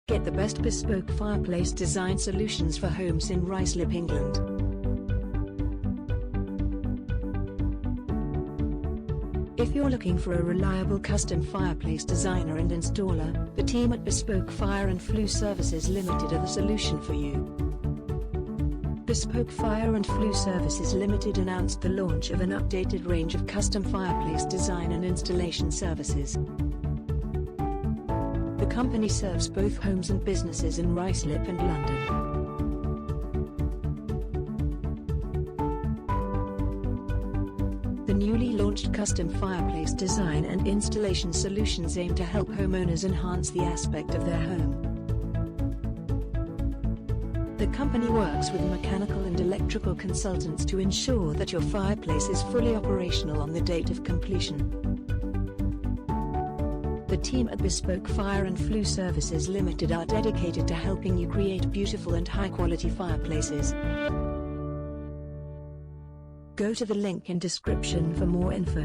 Get the best bespoke fireplace design solutions for homes in Ruislip, England. If you're looking for a reliable custom fireplace designer and installer, the team at Bespoke Fire and Flue Services Limited are the solution for you. Bespoke Fire and Flue Services Limited announced the launch of an updated range of custom fireplace design and installation services. The company serves both homes and businesses in Ruislip and London. The newly launched custom fireplace design and installation solutions aim to help homeowners enhance the aspect of their home. The company works with mechanical and electrical consultants to ensure that your fireplace is fully operational on the date of completion. The team at Bespoke Fire and Flue Services Limited are dedicated to helping you create beautiful and high-quality fireplaces. Go to the link in description for more info.